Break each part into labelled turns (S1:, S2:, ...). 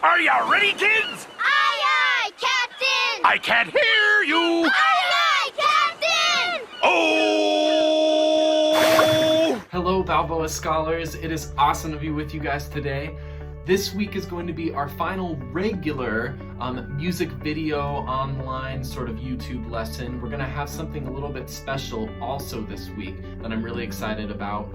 S1: Are you ready, kids?
S2: Aye, aye, Captain!
S1: I can't hear you!
S2: Aye, aye, Captain!
S1: Oh!
S3: Hello, Balboa Scholars. It is awesome to be with you guys today. This week is going to be our final regular music video online sort of YouTube lesson. We're going to have something a little bit special also this week that I'm really excited about.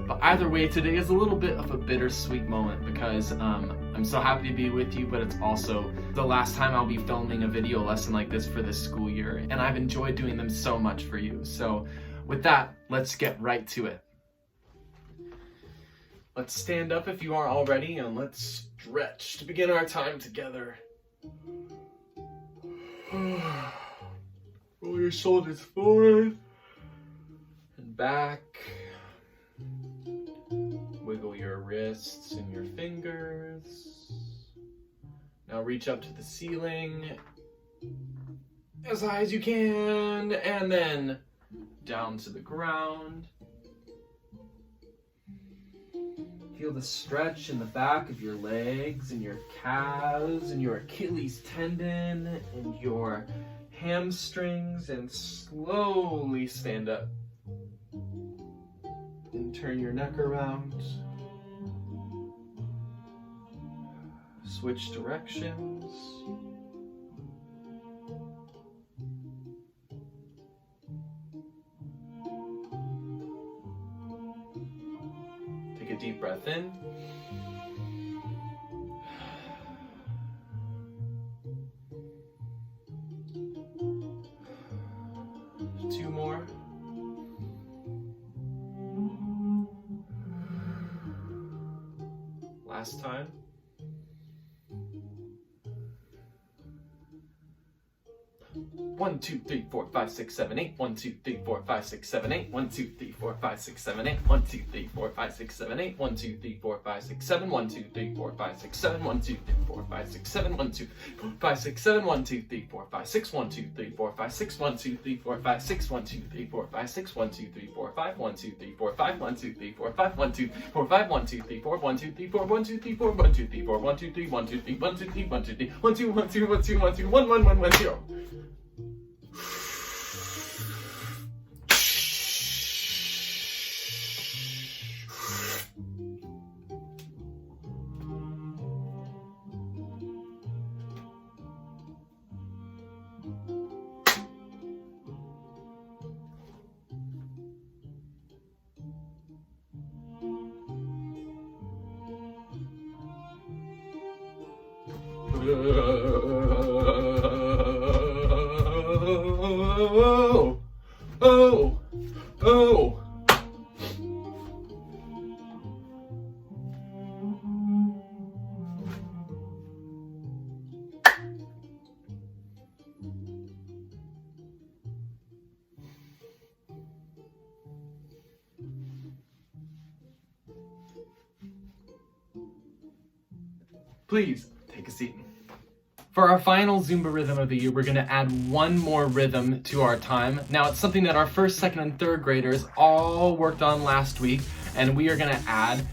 S3: But either way, today is a little bit of a bittersweet moment because I'm so happy to be with you, but it's also the last time I'll be filming a video lesson like this for this school year, and I've enjoyed doing them so much for you. So with that, let's get right to it. Let's stand up if you aren't already, and let's stretch to begin our time together. Roll your shoulders forward and back. Wiggle your wrists and your fingers. Now reach up to the ceiling as high as you can, and then down to the ground. Feel the stretch in the back of your legs and your calves and your Achilles tendon and your hamstrings, and slowly stand up and turn your neck around. Switch directions. Take a deep breath in. Two more. Last time. One, two, three, four, five, six, seven, eight. 1, 2, 3, 4, 5, 6, 7, 8. 1, 2, 3, 4, 5, 6, 7, 8. 1, 2, 3, 4, 5, 6, 7, 8. 1, 2, 3, 4, 5, 6, 7. 1, 2, 3, 4, 5, 6, 7. 1, 2, 3, 4, 5, 6, 7. 1, 2, 4, 5, 6, 7. 1, 2, 3, 4, 5, 6. 1, 2, 3, 4, 5, 6. 1, 2, 3, 4, 5, 6. 1, 2, 3, 4, 5, 6. 1, 2, 3, 4, 5. 1, 2, 3, 4, 5. 1, 2, 3, 4, 5. 1, 2, 4, 5. 1, 2, 3, 4. 1, 2, 3, 4. 1, 2, 3, 4. 1, 2, 3, 4. 1, 2, 3. 1, 2, 3. 1, 2, 3. 1, 2, 3. 1, 2, 1, 2, 1, 2, 1, 2, 1, 2, 1, 1, 1, 0. Oh. Please take a seat. For our final Zumba rhythm of the year, we're going to add one more rhythm to our time. Now, it's something that our first, second, and third graders all worked on last week, and we are going to add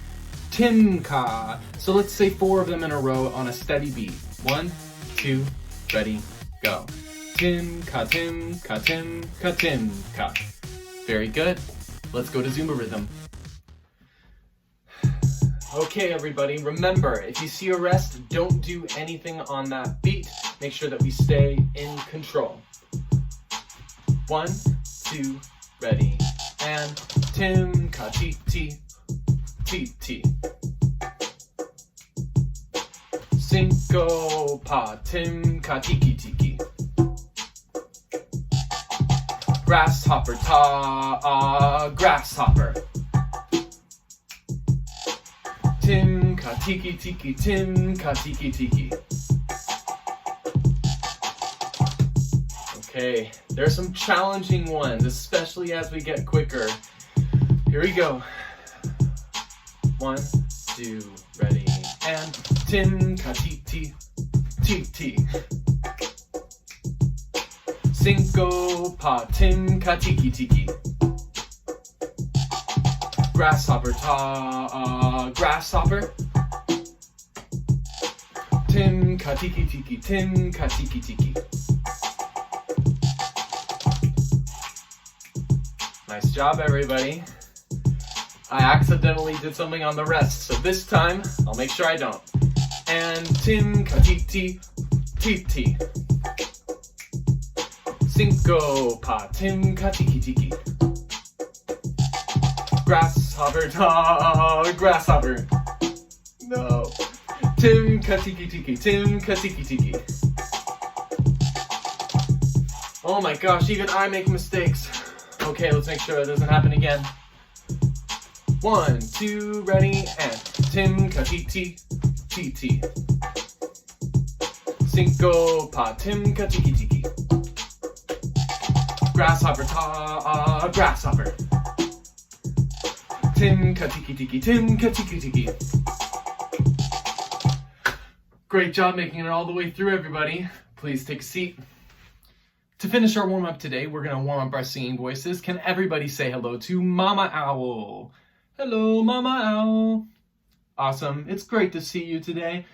S3: Timka. So let's say 4 of them in a row on a steady beat. 1, 2, ready, go. Timka, Timka, Timka, Timka. Very good. Let's go to Zumba rhythm. Okay, everybody, remember, if you see a rest, don't do anything on that beat. Make sure that we stay in control. 1, 2, ready, and Timka, T, T. Cinco, pa, Timka, tiki. Grasshopper, ta, grasshopper. Timka, tiki, Timka, tiki. Okay, there are some challenging ones, especially as we get quicker. Here we go. 1, 2, ready, and Timka, T. Cinco, pa, Timka, tiki. Grasshopper, ta, grasshopper. ka tiki tiki, Tim ka tiki tiki. Nice job, everybody. I accidentally did something on the rest, so this time I'll make sure I don't. And Tim ka titi titi. Cinco pa Tim ka tiki tiki. Grasshopper ta grasshopper. No. Tim ka tiki tiki, Tim ka tiki tiki. Oh my gosh, even I make mistakes. Okay, let's make sure it doesn't happen again. 1, 2, ready, and Tim ka titi titi. Cinco pa Tim ka tiki tiki. Grasshopper ta grasshopper. Tim ka tiki tiki, Tim ka tiki tiki. Great job making it all the way through, everybody. Please take a seat. To finish our warm-up today, we're going to warm up our singing voices. Can everybody say hello to Mama Owl? Hello, Mama Owl. Awesome. It's great to see you today.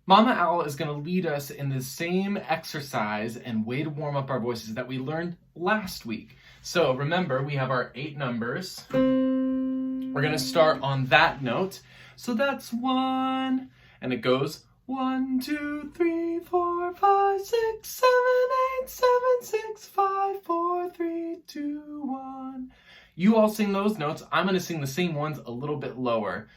S3: Mama Owl is going to lead us in the same exercise and way to warm up our voices that we learned last week. So remember, we have our 8 numbers. We're going to start on that note. So that's 1, and it goes 1, 2, 3, 4, 5, 6, 7, 8, 7, 6, 5, 4, 3, 2, 1. You all sing those notes. I'm going to sing the same ones a little bit lower.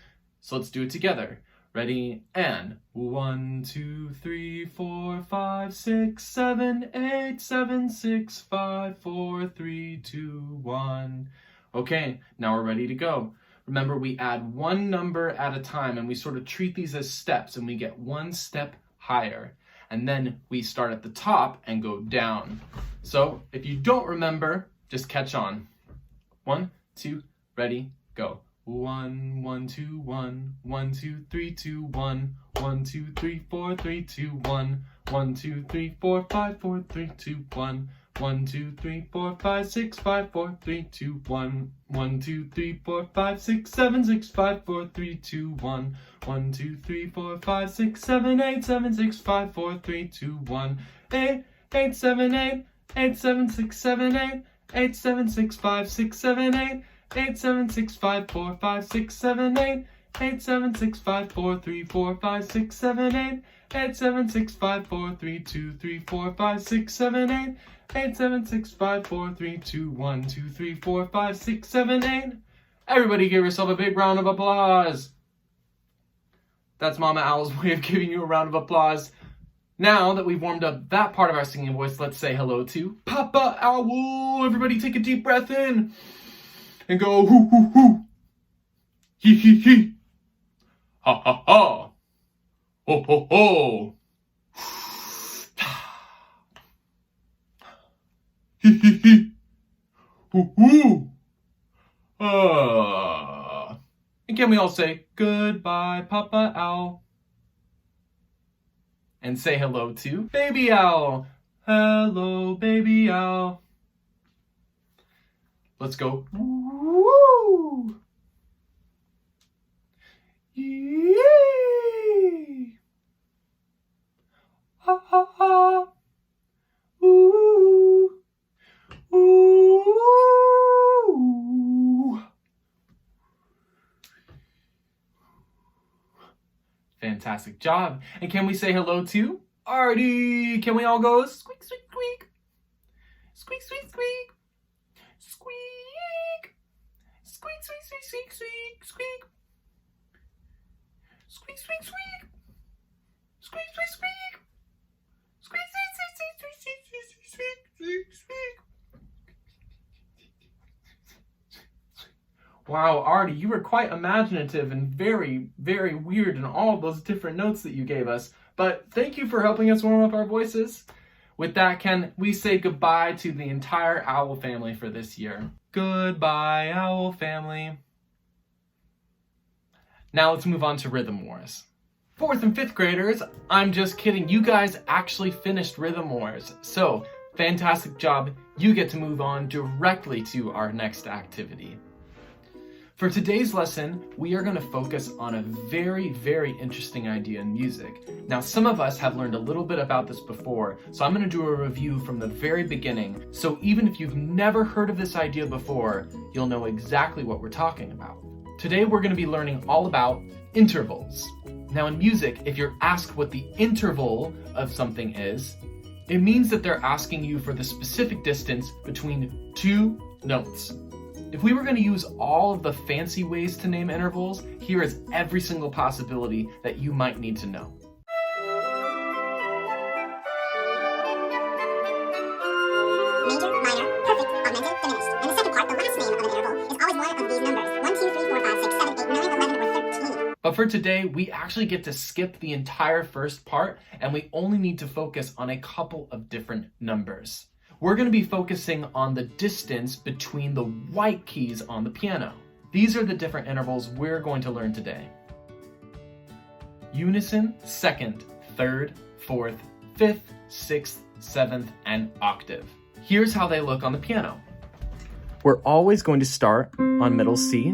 S3: So let's do it together. Ready? And 1, 2, 3, 4, 5, 6, 7, 8, 7, 6, 5, 4, 3, 2, 1. Okay, now we're ready to go. Remember, we add one number at a time and we sort of treat these as steps and we get one step higher. And then we start at the top and go down. So if you don't remember, just catch on. 1, 2, ready, go. 1, 1, 2, 1, 1, 2, 3, 2, 1, 1, 2, 3, 4, 3, 2, 1, 1, 2, 3, 4, 5, 4, 3, 2, 1, 1, 2, 3, 4, 5, 6, 5, 4, 3, 2, 1, 1, 2, 3, 4, 5, 6, 7, 6, 5, 4, 3, 2, 1, 1, 2, 3, 4, 5, 6, 7, 8, 7, 6, 5, 4, 3, 2, 1, 8, 8, 7, 8, 8, 7, 6, 7, 8, 8, 7, 6, 5, 6, 7, 8, 8, 7, 6, 5, 4, 5, 6, 7, 8, 8, 7, 6, 5, 4, 3, 4, 5, 6, 7, 8, 8, 7, 6, 5, 4, 3, 2, 3, 4, 5, 6, 7, 8, 8, 7, 6, 5, 4, 3, 2, 1, 2, 3, 4, 5, 6, 7, 8. Everybody give yourself a big round of applause. That's Mama Owl's way of giving you a round of applause. Now that we've warmed up that part of our singing voice, let's say hello to Papa Owl. Everybody take a deep breath in and go hoo hoo hoo. Hee hee hee. Ha ha ha. Ho ho ho. Hee hee hee. Hoo hoo. And can we all say goodbye, Papa Owl? And say hello to Baby Owl. Hello, Baby Owl. Let's go. Woo! Yee! Ha ha ha. Ooh. Ooh. Fantastic job. And can we say hello to Artie? Can we all go squeak, squeak, squeak? Squeak, squeak, squeak. Squeak. Squeak, squeak, squeak, squeak, squeak, squeak. Squeak, squeak, squeak. Squeak, squeak, squeak. Squeak, squeak, squeak, squeak, squeak, squeak, squeak, squeak, squeak. Wow, Artie, you were quite imaginative and very, very weird in all those different notes that you gave us. But thank you for helping us warm up our voices. With that, can we say goodbye to the entire Owl family for this year? Goodbye, Owl family. Now let's move on to Rhythm Wars. 4th and 5th graders, I'm just kidding. You guys actually finished Rhythm Wars. So, fantastic job. You get to move on directly to our next activity. For today's lesson, we are going to focus on a very, very interesting idea in music. Now, some of us have learned a little bit about this before, so I'm going to do a review from the very beginning. So even if you've never heard of this idea before, you'll know exactly what we're talking about. Today, we're going to be learning all about intervals. Now, in music, if you're asked what the interval of something is, it means that they're asking you for the specific distance between two notes. If we were going to use all of the fancy ways to name intervals, here is every single possibility that you might need to know.
S4: Major, minor, perfect, augmented, diminished. And the second part, the last name of an interval, is always one of these numbers. 1, 2, 3, 4, 5, 6, 7, 8, 9, 11, or 13.
S3: But for today, we actually get to skip the entire first part, and we only need to focus on a couple of different numbers. We're going to be focusing on the distance between the white keys on the piano. These are the different intervals we're going to learn today. Unison, second, third, fourth, fifth, sixth, seventh, and octave. Here's how they look on the piano. We're always going to start on middle C,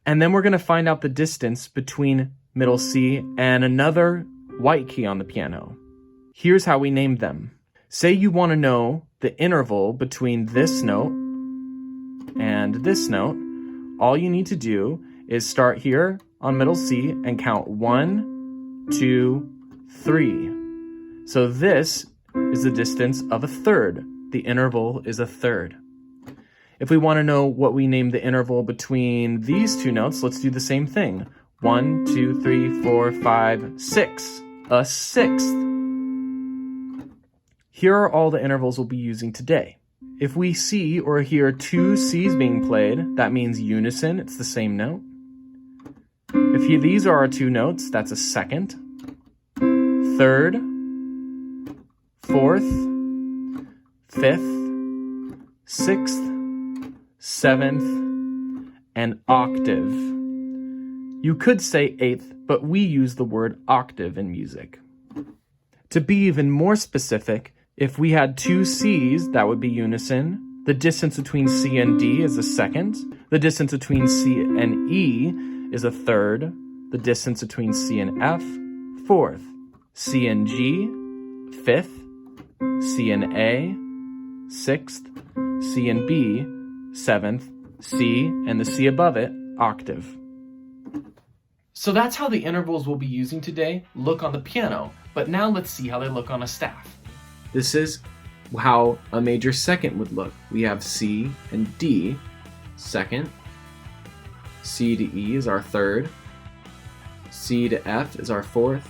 S3: and then we're going to find out the distance between middle C and another white key on the piano. Here's how we name them. Say you want to know the interval between this note and this note. All you need to do is start here on middle C and count 1, 2, 3. So this is the distance of a third. The interval is a third. If we want to know what we name the interval between these two notes, let's do the same thing. 1, 2, 3, 4, 5, 6. A sixth. Here are all the intervals we'll be using today. If we see or hear two C's being played, that means unison, it's the same note. If these are our two notes, that's a second, third, fourth, fifth, sixth, seventh, and octave. You could say eighth, but we use the word octave in music. To be even more specific, if we had two C's, that would be unison. The distance between C and D is a second. The distance between C and E is a third. The distance between C and F, fourth. C and G, fifth. C and A, sixth. C and B, seventh. C and the C above it, octave. So that's how the intervals we'll be using today look on the piano, but now let's see how they look on a staff. This is how a major second would look. We have C and D, second. C to E is our third. C to F is our fourth.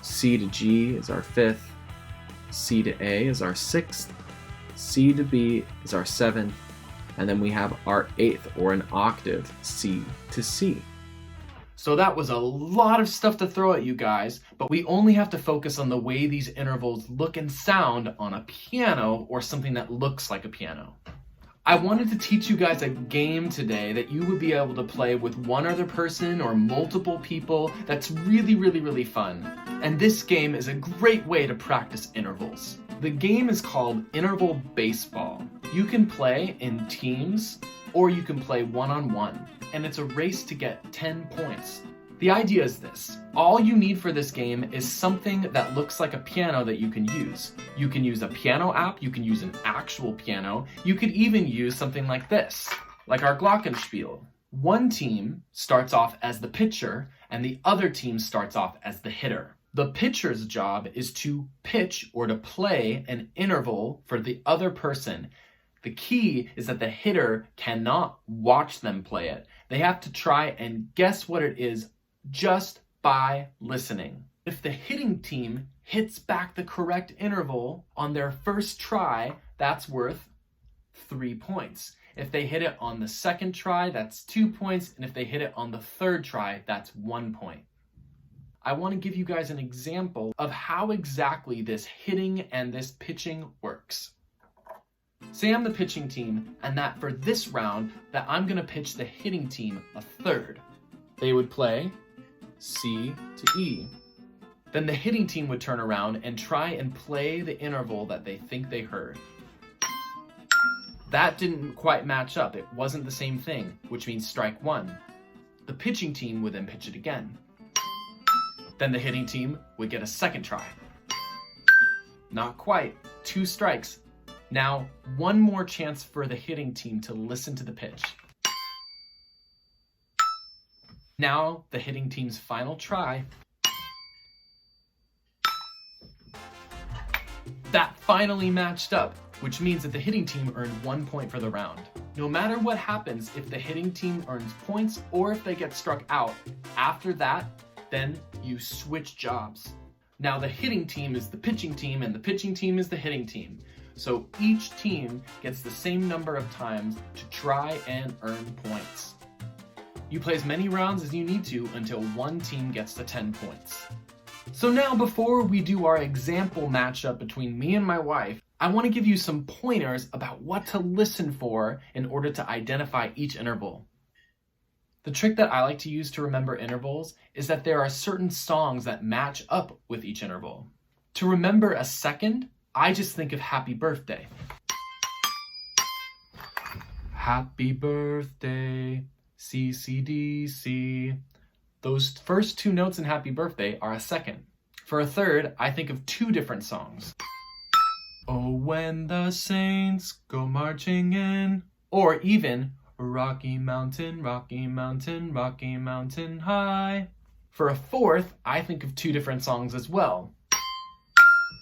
S3: C to G is our fifth. C to A is our sixth. C to B is our seventh. And then we have our eighth, or an octave, C to C. So that was a lot of stuff to throw at you guys, but we only have to focus on the way these intervals look and sound on a piano or something that looks like a piano. I wanted to teach you guys a game today that you would be able to play with one other person or multiple people that's really, really, really fun. And this game is a great way to practice intervals. The game is called Interval Baseball. You can play in teams or you can play one-on-one. And it's a race to get 10 points. The idea is this. All you need for this game is something that looks like a piano that you can use. You can use a piano app, you can use an actual piano, you could even use something like this, like our glockenspiel. One team starts off as the pitcher, and the other team starts off as the hitter. The pitcher's job is to pitch or to play an interval for the other person. The key is that the hitter cannot watch them play it. They have to try and guess what it is just by listening. If the hitting team hits back the correct interval on their first try, that's worth 3 points. If they hit it on the second try, that's 2 points. And if they hit it on the third try, that's 1 point. I want to give you guys an example of how exactly this hitting and this pitching works. Say I'm the pitching team, and that for this round, that I'm going to pitch the hitting team a third. They would play C to E. Then the hitting team would turn around and try and play the interval that they think they heard. That didn't quite match up. It wasn't the same thing, which means strike one. The pitching team would then pitch it again. Then the hitting team would get a second try. Not quite. 2 strikes. Now, one more chance for the hitting team to listen to the pitch. Now, the hitting team's final try. That finally matched up, which means that the hitting team earned 1 point for the round. No matter what happens, if the hitting team earns points or if they get struck out, after that, then you switch jobs. Now the hitting team is the pitching team and the pitching team is the hitting team. So each team gets the same number of times to try and earn points. You play as many rounds as you need to until one team gets to 10 points. So now before we do our example matchup between me and my wife, I want to give you some pointers about what to listen for in order to identify each interval. The trick that I like to use to remember intervals is that there are certain songs that match up with each interval. To remember a second, I just think of Happy Birthday. Happy birthday, CCDC. Those first 2 notes in Happy Birthday are a second. For a third, I think of 2 different songs. Oh, when the saints go marching in. Or even Rocky Mountain, Rocky Mountain, Rocky Mountain High. For a fourth, I think of 2 different songs as well.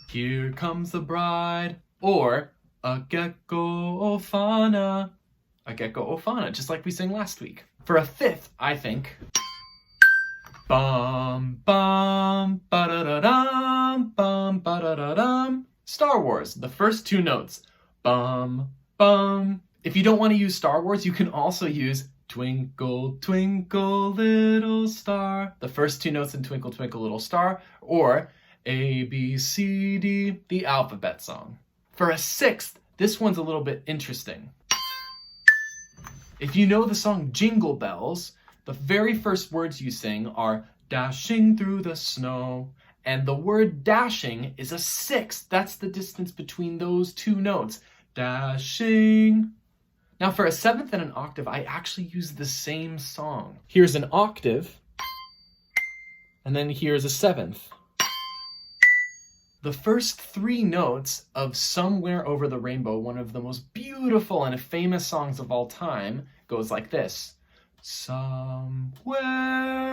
S3: Here Comes the Bride, or A Gecko Ofana. A Gecko Ofana, just like we sang last week. For a fifth, I think bum bum ba-da-da-dum, bum ba-da-da-dum. Star Wars, the first 2 notes. Bum bum. If you don't want to use Star Wars, you can also use Twinkle, Twinkle, Little Star, the first 2 notes in Twinkle, Twinkle, Little Star, or A, B, C, D, the alphabet song. For a sixth, this one's a little bit interesting. If you know the song Jingle Bells, the very first words you sing are dashing through the snow, and the word dashing is a sixth. That's the distance between those 2 notes. Dashing. Now for a seventh and an octave, I actually use the same song. Here's an octave, and then here's a seventh. The first 3 notes of Somewhere Over the Rainbow, one of the most beautiful and famous songs of all time, goes like this. Somewhere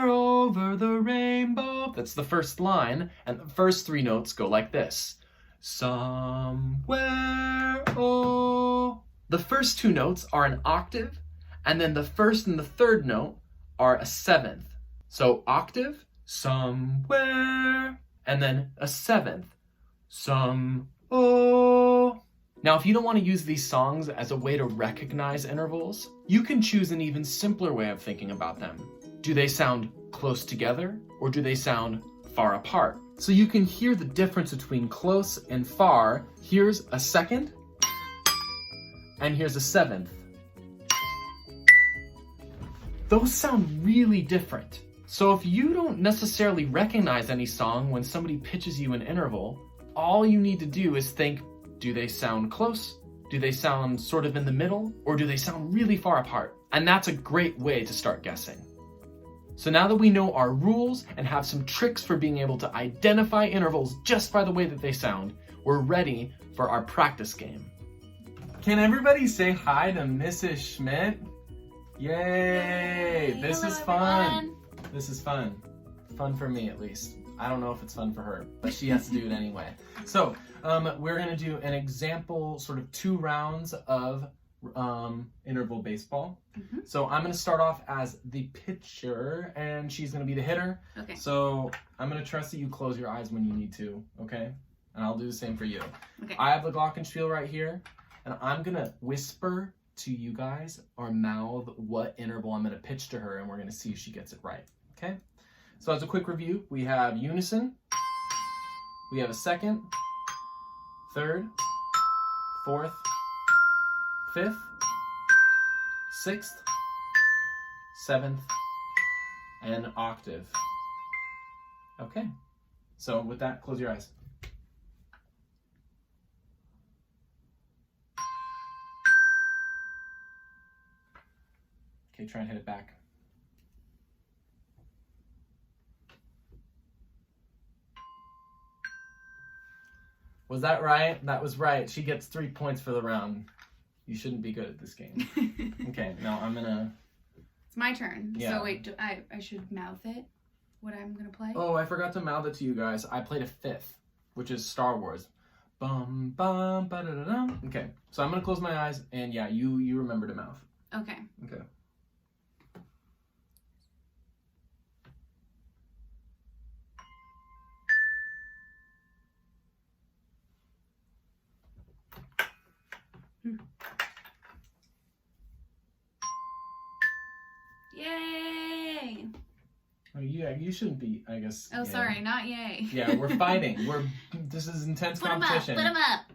S3: over the rainbow. That's the first line, and the first 3 notes go like this. Somewhere, oh. The first 2 notes are an octave, and then the first and the third note are a seventh. So octave, somewhere, and then a seventh. Oh. Now, if you don't want to use these songs as a way to recognize intervals, you can choose an even simpler way of thinking about them. Do they sound close together, or do they sound far apart? So you can hear the difference between close and far. Here's a second, and here's a seventh. Those sound really different. So if you don't necessarily recognize any song when somebody pitches you an interval, all you need to do is think, do they sound close? Do they sound sort of in the middle? Or do they sound really far apart? And that's a great way to start guessing. So now that we know our rules and have some tricks for being able to identify intervals just by the way that they sound, we're ready for our practice game. Can everybody say hi to Mrs. Schmidt? Yay! This is fun. This is fun. Fun for me, at least. I don't know if it's fun for her, but she has to do it anyway. So we're going to do an example, sort of 2 rounds of interval baseball. Mm-hmm. So I'm going to start off as the pitcher, and she's going to be the hitter. Okay. So I'm going to trust that you close your eyes when you need to, okay? And I'll do the same for you. Okay. I have the glockenspiel right here, and I'm going to whisper to you guys or mouth what interval I'm going to pitch to her, and we're going to see if she gets it right, okay? So as a quick review, we have unison, we have a second, third, fourth, fifth, sixth, seventh, and octave. Okay, so with that, close your eyes. Okay, try and hit it back. Was that right? That was right. She gets 3 points for the round. You shouldn't be good at this game. Okay, now I'm gonna...
S5: It's my turn.
S3: Yeah.
S5: So wait, I should mouth it? What I'm gonna play?
S3: Oh, I forgot to mouth it to you guys. I played a fifth, which is Star Wars. Bum, bum, ba-da-da-dum. Okay, so I'm gonna close my eyes, and yeah, you remember to mouth.
S5: Okay.
S3: Okay.
S5: Yay!
S3: Oh, yeah, you shouldn't be, I guess.
S5: Oh,
S3: yeah.
S5: sorry, not yay.
S3: Yeah, we're fighting. This is intense competition.
S5: Put 'em up.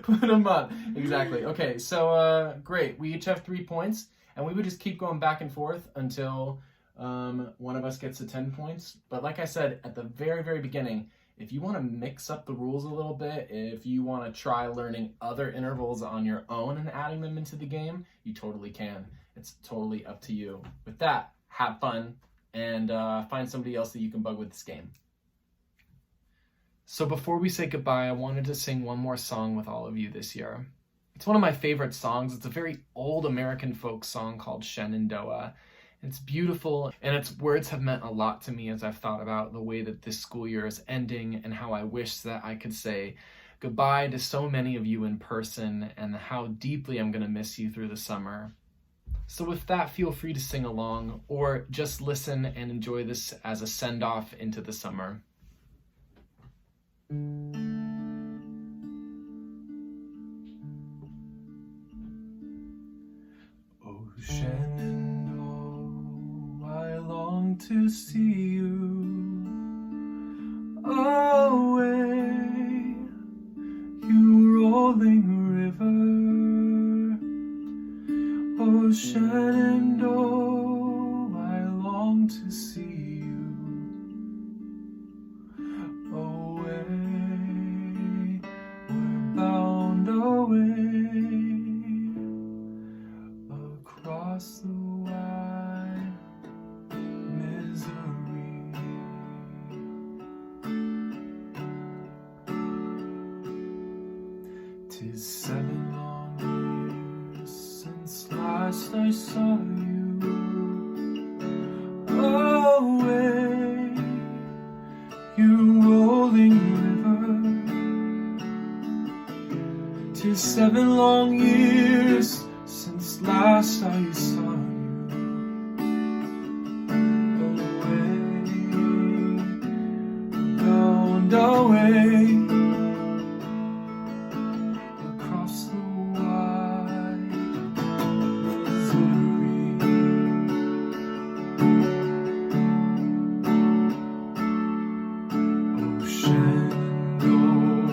S3: Put them up. Exactly. Okay, so great. We each have 3 points, and we would just keep going back and forth until one of us gets to 10 points. But like I said at the very, very beginning, if you want to mix up the rules a little bit, if you want to try learning other intervals on your own and adding them into the game, you totally can. It's totally up to you. With that, have fun and find somebody else that you can bug with this game. So before we say goodbye, I wanted to sing one more song with all of you this year. It's one of my favorite songs. It's a very old American folk song called Shenandoah. It's beautiful, and its words have meant a lot to me as I've thought about the way that this school year is ending and how I wish that I could say goodbye to so many of you in person and how deeply I'm going to miss you through the summer. So with that, feel free to sing along or just listen and enjoy this as a send-off into the summer. Oh, Shenandoah, I long to see you away, you rolling river. Oh, Shenandoah, I long to see you away, we're bound away across the wide misery. 'Tis 7 long years since last I saw you away, you rolling river. 'Tis 7 long years since last I saw you away, bound away across the wide misery. Oh, Shenandoah,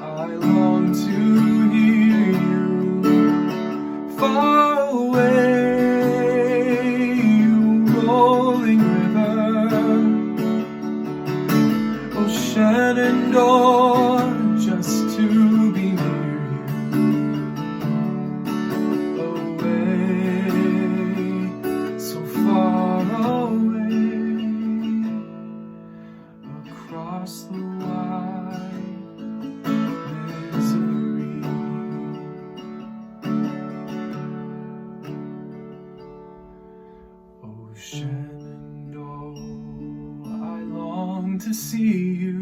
S3: I long to hear you far away, you rolling river. Oh, Shenandoah, just to be near you away, so far away across the wide misery. Oh, Shenandoah, I long to see you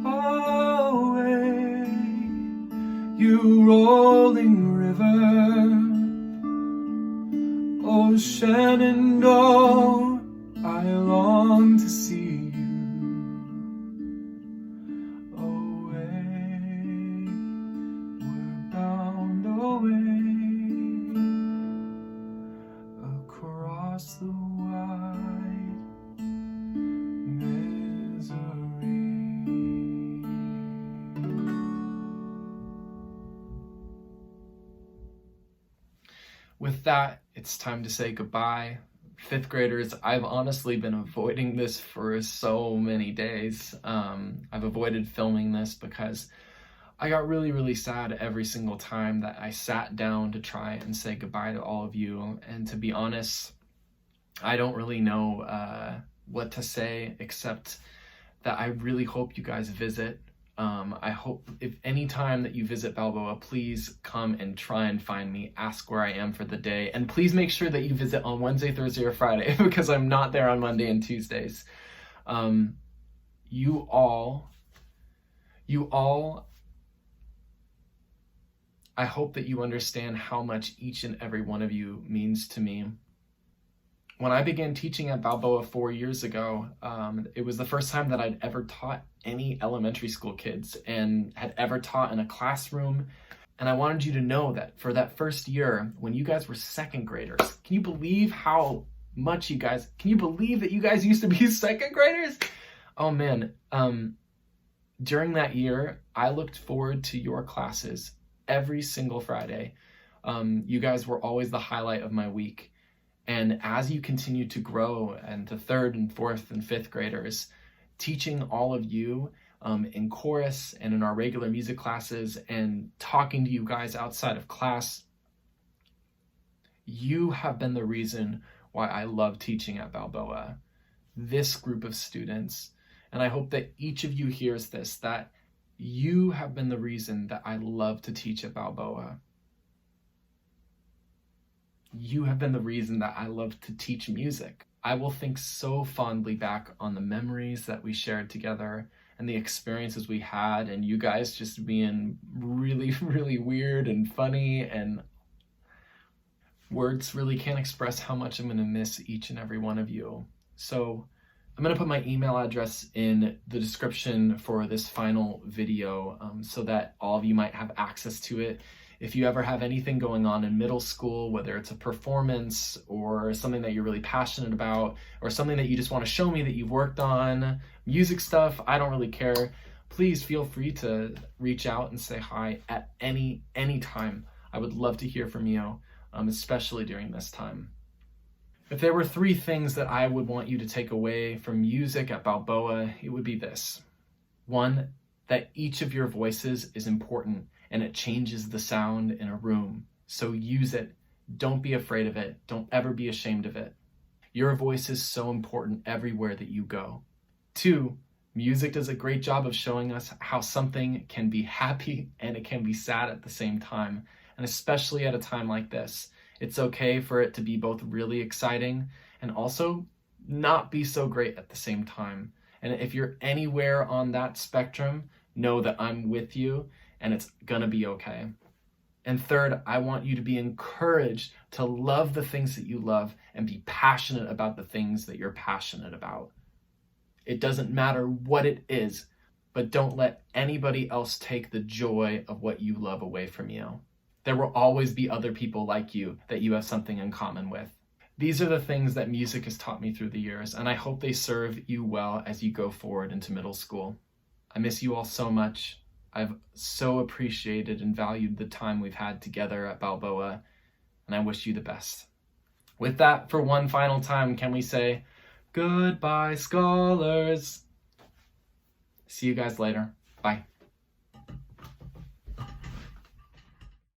S3: away, you rolling river. Oh, Shenandoah, I long to see you away, we're bound away across the wide misery. With that, it's time to say goodbye. 5th graders, I've honestly been avoiding this for so many days. I've avoided filming this because I got really, really sad every single time that I sat down to try and say goodbye to all of you. And to be honest, I don't really know what to say except that I really hope you guys visit. I hope if any time that you visit Balboa, please come and try and find me, ask where I am for the day, and please make sure that you visit on Wednesday, Thursday, or Friday because I'm not there on Monday and Tuesdays. You all, I hope that you understand how much each and every one of you means to me. When I began teaching at Balboa 4 years ago, it was the first time that I'd ever taught any elementary school kids and had ever taught in a classroom. And I wanted you to know that for that first year, when you guys were second graders, can you believe how much can you believe that you guys used to be second graders? Oh man, during that year, I looked forward to your classes every single Friday. You guys were always the highlight of my week. And as you continue to grow and to third and fourth and fifth graders, teaching all of you in chorus and in our regular music classes and talking to you guys outside of class, you have been the reason why I love teaching at Balboa. This group of students, and I hope that each of you hears this, that you have been the reason that I love to teach at Balboa. You have been the reason that I love to teach music. I will think so fondly back on the memories that we shared together and the experiences we had, and you guys just being really, really weird and funny, and words really can't express how much I'm going to miss each and every one of you. So I'm going to put my email address in the description for this final video so that all of you might have access to it. If you ever have anything going on in middle school, whether it's a performance or something that you're really passionate about, or something that you just want to show me that you've worked on, music stuff, I don't really care. Please feel free to reach out and say hi at any time. I would love to hear from you, especially during this time. If there were 3 things that I would want you to take away from music at Balboa, it would be this. 1, that each of your voices is important and it changes the sound in a room. So use it. Don't be afraid of it. Don't ever be ashamed of it. Your voice is so important everywhere that you go. 2, music does a great job of showing us how something can be happy and it can be sad at the same time. And especially at a time like this, it's okay for it to be both really exciting and also not be so great at the same time. And if you're anywhere on that spectrum, know that I'm with you and it's gonna be okay. And 3rd, I want you to be encouraged to love the things that you love and be passionate about the things that you're passionate about. It doesn't matter what it is, but don't let anybody else take the joy of what you love away from you. There will always be other people like you that you have something in common with. These are the things that music has taught me through the years, and I hope they serve you well as you go forward into middle school. I miss you all so much. I've so appreciated and valued the time we've had together at Balboa, and I wish you the best. With that, for one final time, can we say, goodbye, scholars. See you guys later. Bye.